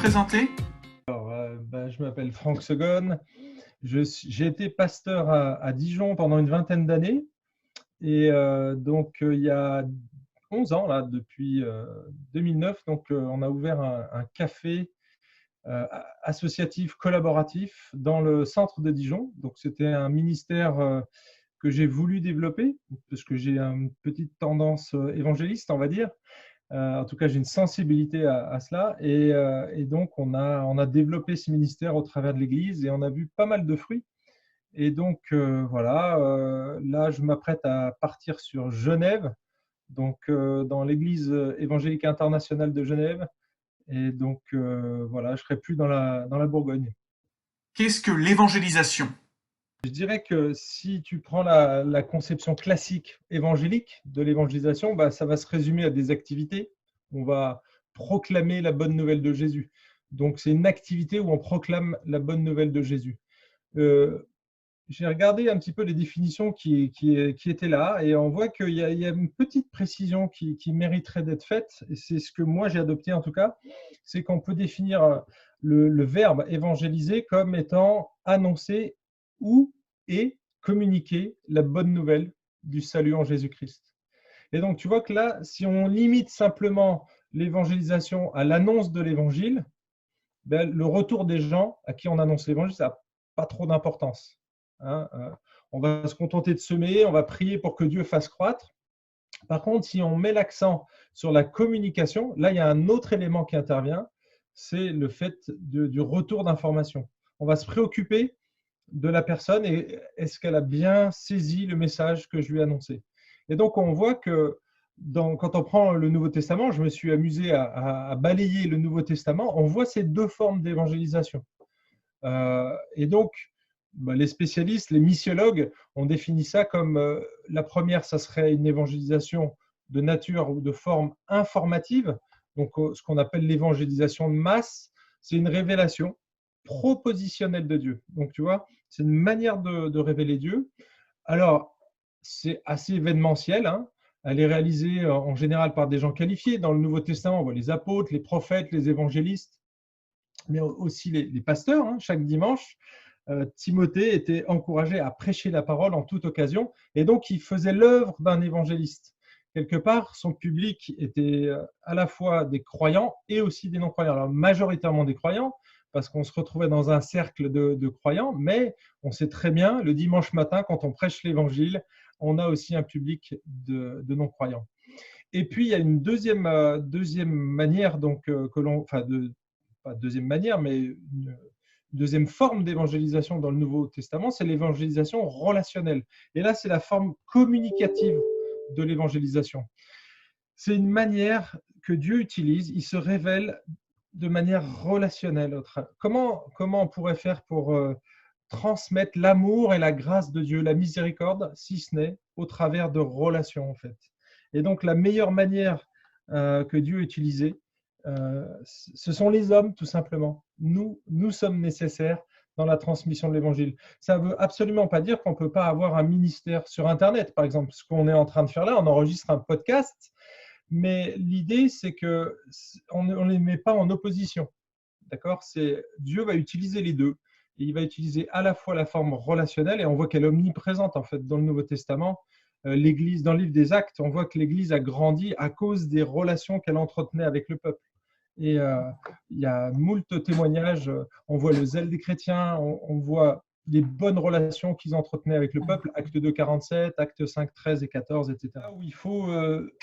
présenter? Je m'appelle Franck Segonne. J'ai été pasteur à Dijon pendant une vingtaine d'années. Et il y a 11 ans, là, depuis 2009, on a ouvert un café associatif collaboratif dans le centre de Dijon. Donc, c'était un ministère que j'ai voulu développer parce que j'ai une petite tendance évangéliste, on va dire. En tout cas, j'ai une sensibilité à cela. Et donc, on a développé ce ministère au travers de l'Église et on a vu pas mal de fruits. Et donc, là, je m'apprête à partir sur Genève, dans l'Église évangélique internationale de Genève. Et donc, je serai plus dans la Bourgogne. Qu'est-ce que l'évangélisation? Je dirais que si tu prends la conception classique évangélique de l'évangélisation, ça va se résumer à des activités. On va proclamer la bonne nouvelle de Jésus. Donc, c'est une activité où on proclame la bonne nouvelle de Jésus. J'ai regardé un petit peu les définitions qui étaient là et on voit qu'il y a une petite précision qui mériterait d'être faite. Et c'est ce que moi j'ai adopté en tout cas. C'est qu'on peut définir le verbe évangéliser comme étant annoncer ou et communiquer la bonne nouvelle du salut en Jésus-Christ. Et donc, tu vois que là, si on limite simplement l'évangélisation à l'annonce de l'évangile, le retour des gens à qui on annonce l'évangile, ça n'a pas trop d'importance. On va se contenter de semer, on va prier pour que Dieu fasse croître. Par contre, si on met l'accent sur la communication, là, il y a un autre élément qui intervient, c'est le fait du retour d'information. On va se préoccuper de la personne et est-ce qu'elle a bien saisi le message que je lui ai annoncé. Et donc, on voit que quand on prend le Nouveau Testament, je me suis amusé à balayer le Nouveau Testament, on voit ces deux formes d'évangélisation. Et donc, les spécialistes, les missiologues ont défini ça comme la première, ça serait une évangélisation de nature ou de forme informative. Donc, ce qu'on appelle l'évangélisation de masse, c'est une révélation propositionnelle de Dieu. Donc, tu vois, c'est une manière de révéler Dieu. Alors, c'est assez événementiel, hein. Elle est réalisée en général par des gens qualifiés. Dans le Nouveau Testament, on voit les apôtres, les prophètes, les évangélistes, mais aussi les pasteurs, hein, chaque dimanche. Timothée était encouragé à prêcher la parole en toute occasion, et donc il faisait l'œuvre d'un évangéliste. Quelque part, son public était à la fois des croyants et aussi des non-croyants. Alors, majoritairement des croyants, parce qu'on se retrouvait dans un cercle de croyants, mais on sait très bien, le dimanche matin, quand on prêche l'évangile, on a aussi un public de non-croyants. Et puis, il y a une deuxième manière, pas deuxième manière, mais une deuxième forme d'évangélisation dans le Nouveau Testament, c'est l'évangélisation relationnelle. Et là, c'est la forme communicative de l'évangélisation. C'est une manière que Dieu utilise, il se révèle de manière relationnelle. Comment on pourrait faire pour transmettre l'amour et la grâce de Dieu, la miséricorde, si ce n'est au travers de relations, en fait. Et donc, la meilleure manière que Dieu a utilisée, ce sont les hommes, tout simplement. Nous sommes nécessaires dans la transmission de l'Évangile. Ça ne veut absolument pas dire qu'on ne peut pas avoir un ministère sur Internet, par exemple. Ce qu'on est en train de faire là, on enregistre un podcast, mais l'idée, c'est qu'on ne les met pas en opposition. D'accord ? Dieu va utiliser les deux. Et il va utiliser à la fois la forme relationnelle, et on voit qu'elle est omniprésente en fait dans le Nouveau Testament. L'Église, dans le livre des Actes, on voit que l'Église a grandi à cause des relations qu'elle entretenait avec le peuple. Et il y a moult témoignages. On voit le zèle des chrétiens, on voit les bonnes relations qu'ils entretenaient avec le peuple, Acte 2, 47, Acte 5, 13 et 14, etc. Où il faut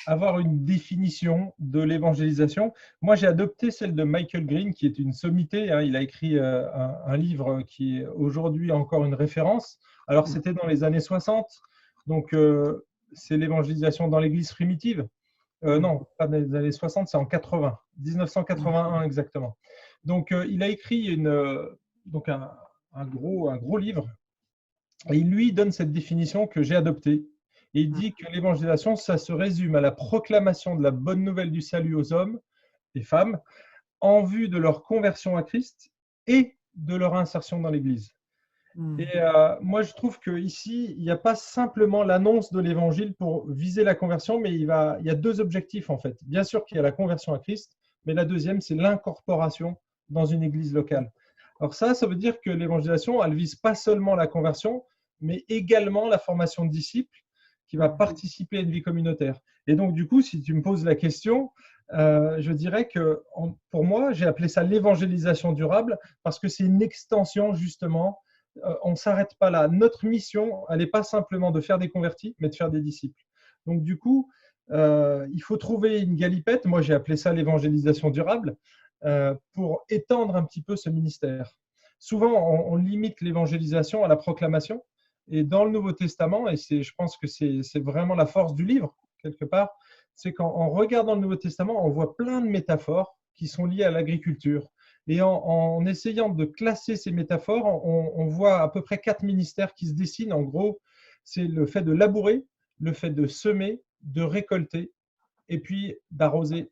avoir une définition de l'évangélisation. Moi, j'ai adopté celle de Michael Green, qui est une sommité. Hein. Il a écrit un livre qui est aujourd'hui encore une référence. Alors, c'était dans les années 60, donc c'est l'évangélisation dans l'Église primitive. Non, pas dans les années 60, c'est en 80, 1981 exactement. Donc, il a écrit un gros livre, et il lui donne cette définition que j'ai adoptée. Et il dit que l'évangélisation, ça se résume à la proclamation de la bonne nouvelle du salut aux hommes et femmes en vue de leur conversion à Christ et de leur insertion dans l'Église. Et moi, je trouve qu'ici, il n'y a pas simplement l'annonce de l'évangile pour viser la conversion, mais il y a deux objectifs en fait. Bien sûr qu'il y a la conversion à Christ, mais la deuxième, c'est l'incorporation dans une église locale. Alors ça veut dire que l'évangélisation, elle vise pas seulement la conversion, mais également la formation de disciples qui va participer à une vie communautaire. Et donc, du coup, si tu me poses la question, je dirais que pour moi, j'ai appelé ça l'évangélisation durable parce que c'est une extension, justement. On ne s'arrête pas là. Notre mission, elle n'est pas simplement de faire des convertis, mais de faire des disciples. Donc, du coup, il faut trouver une galipette. Moi, j'ai appelé ça l'évangélisation durable pour étendre un petit peu ce ministère. Souvent, on limite l'évangélisation à la proclamation. Et dans le Nouveau Testament, et je pense que c'est vraiment la force du livre, quelque part, c'est qu'en regardant le Nouveau Testament, on voit plein de métaphores qui sont liées à l'agriculture. Et en essayant de classer ces métaphores, on voit à peu près 4 ministères qui se dessinent. En gros, c'est le fait de labourer, le fait de semer, de récolter et puis d'arroser.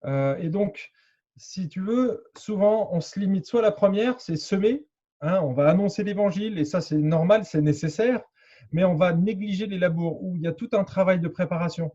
Et donc, si tu veux, souvent, on se limite soit à la première, c'est semer. Hein, on va annoncer l'évangile et ça, c'est normal, c'est nécessaire, mais on va négliger les labours où il y a tout un travail de préparation.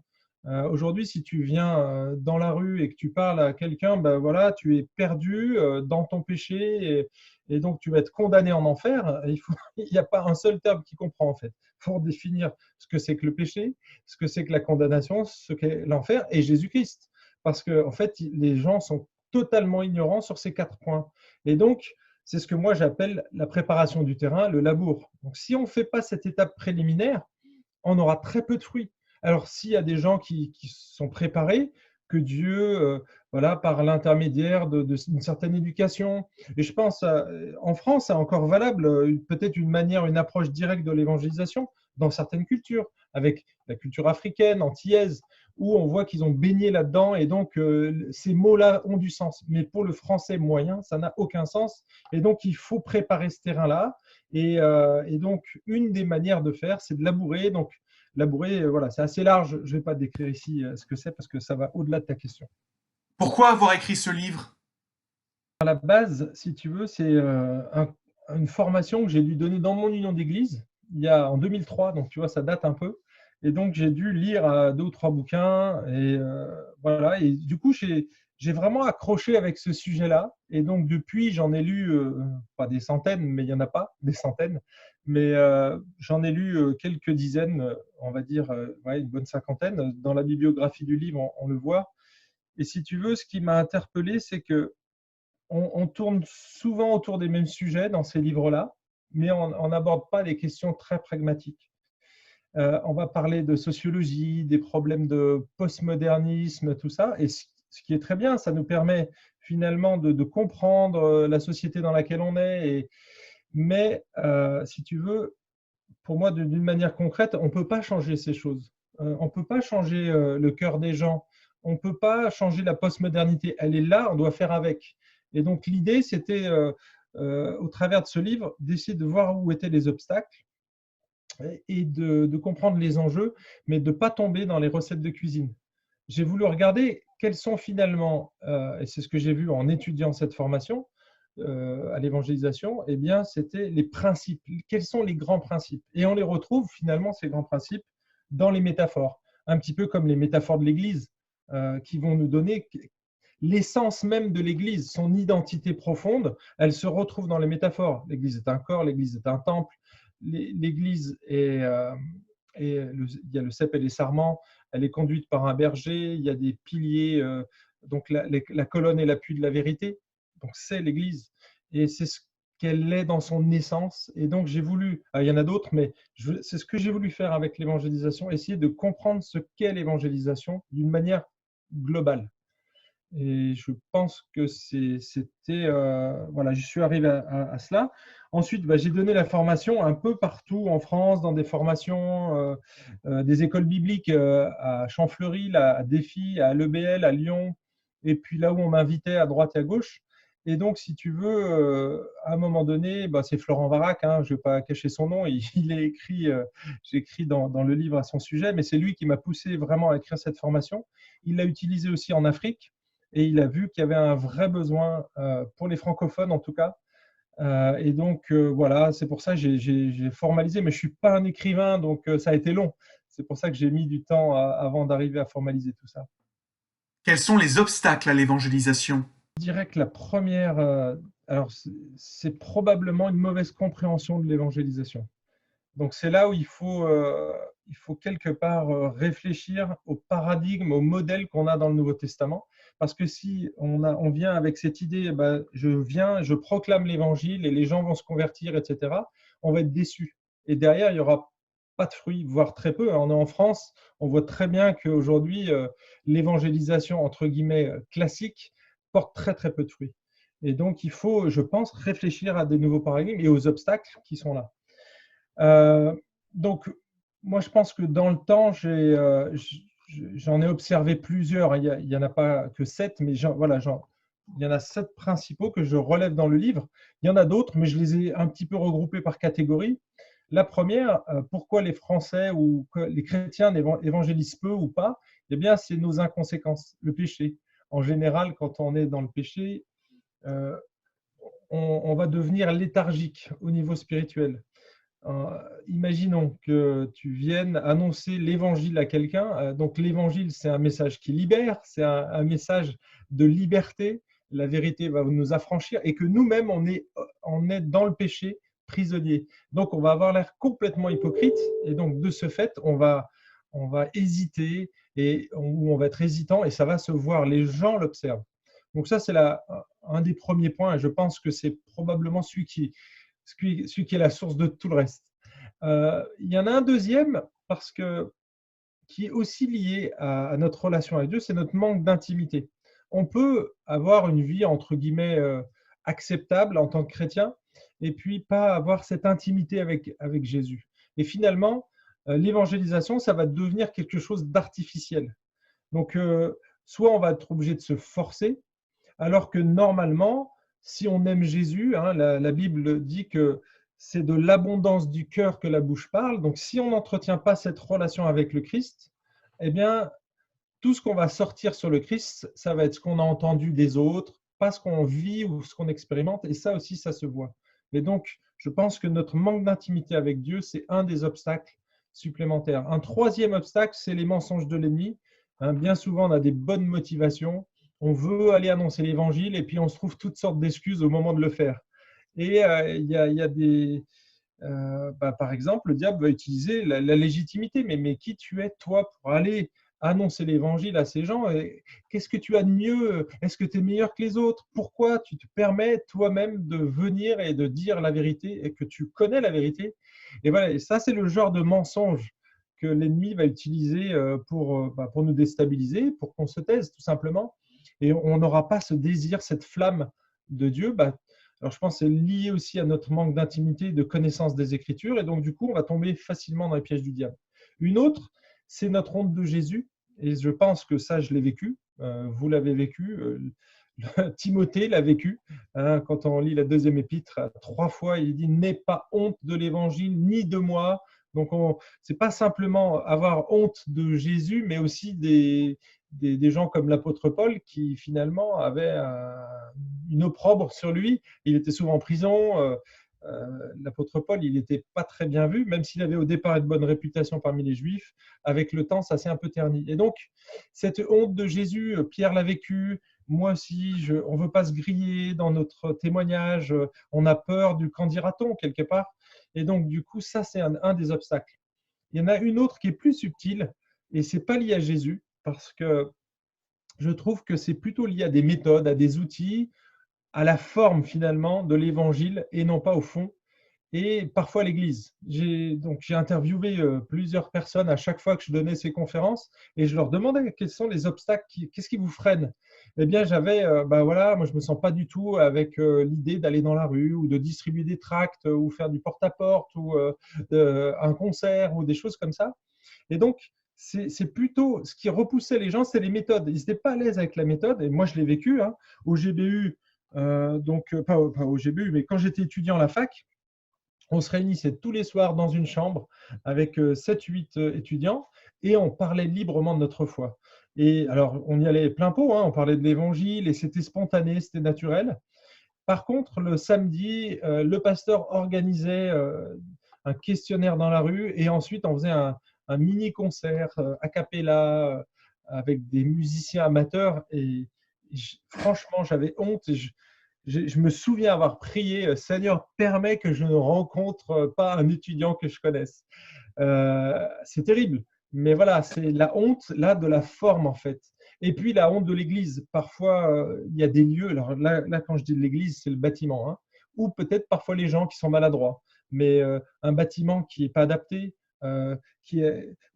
Aujourd'hui, si tu viens dans la rue et que tu parles à quelqu'un, ben voilà, tu es perdu dans ton péché et donc tu vas être condamné en enfer. Il n'y a pas un seul terme qui comprend en fait pour définir ce que c'est que le péché, ce que c'est que la condamnation, ce qu'est l'enfer et Jésus-Christ. Parce que en fait, les gens sont totalement ignorants sur ces 4 points. Et donc, c'est ce que moi j'appelle la préparation du terrain, le labour. Donc, si on ne fait pas cette étape préliminaire, on aura très peu de fruits. Alors, s'il y a des gens qui sont préparés, que Dieu, voilà, par l'intermédiaire d'une certaine éducation, et je pense, en France, c'est encore valable, peut-être une manière, une approche directe de l'évangélisation dans certaines cultures, avec la culture africaine, antillaise, où on voit qu'ils ont baigné là-dedans, et donc ces mots-là ont du sens. Mais pour le français moyen, ça n'a aucun sens, et donc il faut préparer ce terrain-là, et donc une des manières de faire, c'est de labourer, donc labourer, voilà, c'est assez large. Je ne vais pas décrire ici ce que c'est parce que ça va au-delà de ta question. Pourquoi avoir écrit ce livre? À la base, si tu veux, c'est une formation que j'ai dû donner dans mon union d'église en 2003, donc tu vois, ça date un peu. Et donc, j'ai dû lire 2 ou 3 bouquins. Et voilà. Et du coup, j'ai vraiment accroché avec ce sujet-là. Et donc, depuis, j'en ai lu, pas des centaines, mais il n'y en a pas, des centaines. Mais j'en ai lu quelques dizaines, on va dire, ouais, une bonne cinquantaine. Dans la bibliographie du livre, on le voit. Et si tu veux, ce qui m'a interpellé, c'est que on tourne souvent autour des mêmes sujets dans ces livres-là, mais on n'aborde pas les questions très pragmatiques. On va parler de sociologie, des problèmes de postmodernisme, tout ça. Et ce qui est très bien, ça nous permet finalement de comprendre la société dans laquelle on est. Mais si tu veux, pour moi, d'une manière concrète, on ne peut pas changer ces choses. On ne peut pas changer le cœur des gens. On ne peut pas changer la postmodernité. Elle est là, on doit faire avec. Et donc l'idée, c'était, au travers de ce livre, d'essayer de voir où étaient les obstacles et de comprendre les enjeux, mais de ne pas tomber dans les recettes de cuisine. J'ai voulu regarder quels sont finalement, et c'est ce que j'ai vu en étudiant cette formation à l'évangélisation, eh bien, c'était les principes. Quels sont les grands principes? Et on les retrouve finalement, ces grands principes, dans les métaphores. Un petit peu comme les métaphores de l'Église, qui vont nous donner l'essence même de l'Église, son identité profonde, elle se retrouve dans les métaphores. L'Église est un corps, l'Église est un temple, l'Église est, il y a le cep et les sarments, elle est conduite par un berger, il y a des piliers, donc la colonne est l'appui de la vérité, donc c'est l'Église, et c'est ce qu'elle est dans son essence. Et donc j'ai voulu, il y en a d'autres, mais c'est ce que j'ai voulu faire avec l'évangélisation, essayer de comprendre ce qu'est l'évangélisation d'une manière globale. Et je pense que c'était, voilà, je suis arrivé à cela. Ensuite, j'ai donné la formation un peu partout en France, dans des formations, des écoles bibliques à Champfleury, à Défi, à l'EBL, à Lyon, et puis là où on m'invitait à droite et à gauche. Et donc, si tu veux, à un moment donné, c'est Florent Varac, hein, je ne vais pas cacher son nom, il est écrit, j'écris dans le livre à son sujet, mais c'est lui qui m'a poussé vraiment à écrire cette formation. Il l'a utilisé aussi en Afrique. Et il a vu qu'il y avait un vrai besoin pour les francophones en tout cas. Et donc voilà, c'est pour ça que j'ai formalisé, mais je ne suis pas un écrivain, donc ça a été long. C'est pour ça que j'ai mis du temps avant d'arriver à formaliser tout ça. Quels sont les obstacles à l'évangélisation? Je dirais que la première, alors c'est probablement une mauvaise compréhension de l'évangélisation. Donc c'est là où il faut quelque part réfléchir au paradigme, au modèle qu'on a dans le Nouveau Testament. Parce que si on vient avec cette idée, je viens, je proclame l'évangile et les gens vont se convertir, etc., on va être déçu. Et derrière, il n'y aura pas de fruits, voire très peu. On est en France, on voit très bien qu'aujourd'hui, l'évangélisation, entre guillemets, classique, porte très très peu de fruits. Et donc, il faut, je pense, réfléchir à des nouveaux paradigmes et aux obstacles qui sont là. Donc, moi, je pense que dans le temps, j'en ai observé plusieurs. Il y en a pas que 7, mais voilà, il y en a 7 principaux que je relève dans le livre. Il y en a d'autres, mais je les ai un petit peu regroupés par catégorie. La première, pourquoi les Français ou les chrétiens évangélisent peu ou pas? Eh bien, c'est nos inconséquences, le péché. En général, quand on est dans le péché, euh, on va devenir léthargique au niveau spirituel. Imaginons que tu viennes annoncer l'évangile à quelqu'un. Donc l'évangile, c'est un message qui libère, c'est un message de liberté. La vérité va nous affranchir et que nous-mêmes, on est dans le péché, prisonnier. Donc on va avoir l'air complètement hypocrite et donc de ce fait, on va hésiter ou on va être hésitant et ça va se voir. Les gens l'observent. Donc ça, c'est un des premiers points et je pense que c'est probablement celui qui est la source de tout le reste. Il y en a un deuxième qui est aussi lié à notre relation avec Dieu, c'est notre manque d'intimité. On peut avoir une vie entre guillemets acceptable en tant que chrétien et puis pas avoir cette intimité avec Jésus. Et finalement, l'évangélisation, ça va devenir quelque chose d'artificiel. Donc, soit on va être obligé de se forcer, alors que normalement, si on aime Jésus, hein, la Bible dit que c'est de l'abondance du cœur que la bouche parle. Donc, si on n'entretient pas cette relation avec le Christ, eh bien, tout ce qu'on va sortir sur le Christ, ça va être ce qu'on a entendu des autres, pas ce qu'on vit ou ce qu'on expérimente. Et ça aussi, ça se voit. Et donc, je pense que notre manque d'intimité avec Dieu, c'est un des obstacles supplémentaires. Un troisième obstacle, c'est les mensonges de l'ennemi. Hein, bien souvent, on a des bonnes motivations. On veut aller annoncer l'évangile et puis on se trouve toutes sortes d'excuses au moment de le faire. Et il y a des, par exemple, le diable va utiliser la légitimité. Mais qui tu es, toi, pour aller annoncer l'évangile à ces gens? Qu'est-ce que tu as de mieux? Est-ce que tu es meilleur que les autres? Pourquoi tu te permets toi-même de venir et de dire la vérité et que tu connais la vérité? Et voilà, et ça, c'est le genre de mensonge que l'ennemi va utiliser pour nous déstabiliser, pour qu'on se taise, tout simplement. Et on n'aura pas ce désir, cette flamme de Dieu. Alors, je pense que c'est lié aussi à notre manque d'intimité, de connaissance des Écritures, et donc du coup, on va tomber facilement dans les pièges du diable. Une autre, c'est notre honte de Jésus, et je pense que ça, je l'ai vécu, vous l'avez vécu, Timothée l'a vécu, hein, quand on lit la deuxième épître, 3 fois, il dit « N'aie pas honte de l'Évangile, ni de moi ». Donc, ce n'est pas simplement avoir honte de Jésus, mais aussi des gens comme l'apôtre Paul qui finalement avaient une opprobre sur lui. Il était souvent en prison. L'apôtre Paul, il n'était pas très bien vu, même s'il avait au départ une bonne réputation parmi les Juifs. Avec le temps, ça s'est un peu terni. Et donc, cette honte de Jésus, Pierre l'a vécu, moi aussi, on ne veut pas se griller dans notre témoignage, on a peur du qu'en dira-t-on quelque part. Et donc, du coup, ça, c'est un des obstacles. Il y en a une autre qui est plus subtile, et ce n'est pas lié à Jésus, parce que je trouve que c'est plutôt lié à des méthodes, à des outils, à la forme finalement de l'évangile et non pas au fond, et parfois à l'Église. J'ai interviewé plusieurs personnes à chaque fois que je donnais ces conférences et je leur demandais quels sont les obstacles, qu'est-ce qui vous freine? Eh bien, j'avais, voilà, moi je me sens pas du tout avec l'idée d'aller dans la rue ou de distribuer des tracts ou faire du porte-à-porte ou un concert ou des choses comme ça. Et donc, c'est plutôt ce qui repoussait les gens, c'est les méthodes. Ils n'étaient pas à l'aise avec la méthode, et moi je l'ai vécu hein, au GBU, pas au GBU, mais quand j'étais étudiant à la fac, on se réunissait tous les soirs dans une chambre avec 7-8 étudiants et on parlait librement de notre foi. Et alors, on y allait plein pot, hein, on parlait de l'évangile et c'était spontané, c'était naturel. Par contre, le samedi, le pasteur organisait un questionnaire dans la rue et ensuite on faisait un mini concert a cappella avec des musiciens amateurs Franchement, j'avais honte. Je me souviens avoir prié, Seigneur, permets que je ne rencontre pas un étudiant que je connaisse. C'est terrible. Mais voilà, c'est la honte là de la forme en fait. Et puis la honte de l'Église. Parfois, il y a des lieux. Alors là, quand je dis de l'Église, c'est le bâtiment, hein, ou peut-être parfois les gens qui sont maladroits. Mais un bâtiment qui n'est pas adapté,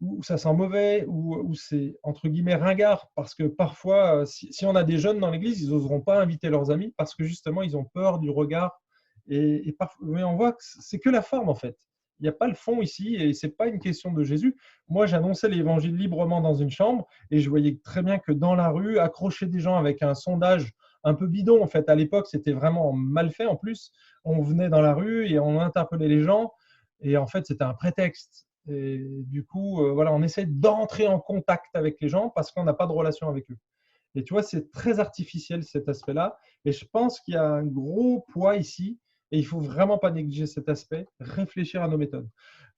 où ça sent mauvais, où c'est entre guillemets ringard, parce que parfois, si on a des jeunes dans l'Église, ils n'oseront pas inviter leurs amis parce que justement, ils ont peur du regard. Mais on voit que c'est que la forme en fait. Il n'y a pas le fond ici et ce n'est pas une question de Jésus. Moi, j'annonçais l'évangile librement dans une chambre et je voyais très bien que dans la rue, accrocher des gens avec un sondage un peu bidon, en fait, à l'époque, c'était vraiment mal fait en plus. On venait dans la rue et on interpellait les gens et en fait, c'était un prétexte. Et du coup, voilà, on essaie d'entrer en contact avec les gens parce qu'on n'a pas de relation avec eux. Et tu vois, c'est très artificiel cet aspect-là. Et je pense qu'il y a un gros poids ici et il ne faut vraiment pas négliger cet aspect, réfléchir à nos méthodes.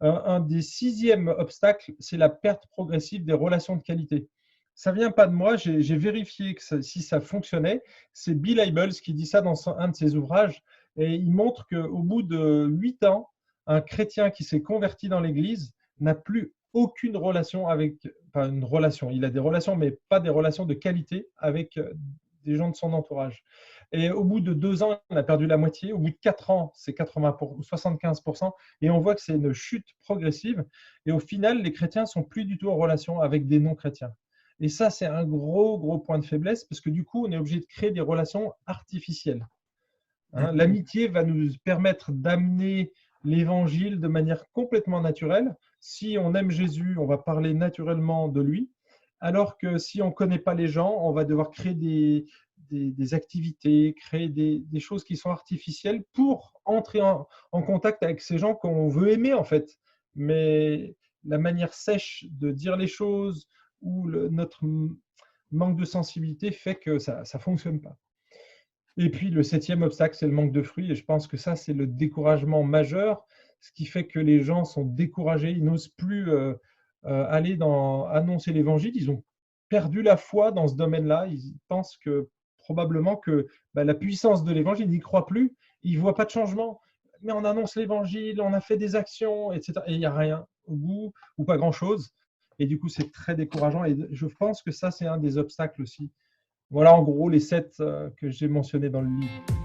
Un des 6e obstacles, c'est la perte progressive des relations de qualité. Ça ne vient pas de moi, j'ai vérifié que si ça fonctionnait. C'est Bill Hybels qui dit ça dans un de ses ouvrages. Et il montre qu'au bout de 8 ans, un chrétien qui s'est converti dans l'Église n'a plus aucune relation avec, enfin une relation, il a des relations, mais pas des relations de qualité avec des gens de son entourage. Et au bout de 2 ans, on a perdu la moitié. Au bout de 4 ans, c'est 80 ou 75%. Et on voit que c'est une chute progressive. Et au final, les chrétiens sont plus du tout en relation avec des non-chrétiens. Et ça, c'est un gros, gros point de faiblesse parce que du coup, on est obligé de créer des relations artificielles. Hein, l'amitié va nous permettre d'amener l'évangile de manière complètement naturelle. Si on aime Jésus, on va parler naturellement de lui. Alors que si on ne connaît pas les gens, on va devoir créer des activités, créer des choses qui sont artificielles pour entrer en contact avec ces gens qu'on veut aimer en fait. Mais la manière sèche de dire les choses ou notre manque de sensibilité fait que ça ne fonctionne pas. Et puis le 7e obstacle, c'est le manque de fruits. Et je pense que ça, c'est le découragement majeur, ce qui fait que les gens sont découragés, ils n'osent plus aller annoncer l'évangile. Ils ont perdu la foi dans ce domaine-là. Ils pensent que probablement que la puissance de l'évangile, ils n'y croient plus. Ils ne voient pas de changement. Mais on annonce l'évangile, on a fait des actions, etc. Et il n'y a rien au bout, ou pas grand-chose. Et du coup, c'est très décourageant. Et je pense que ça, c'est un des obstacles aussi. Voilà en gros les 7 que j'ai mentionnés dans le livre.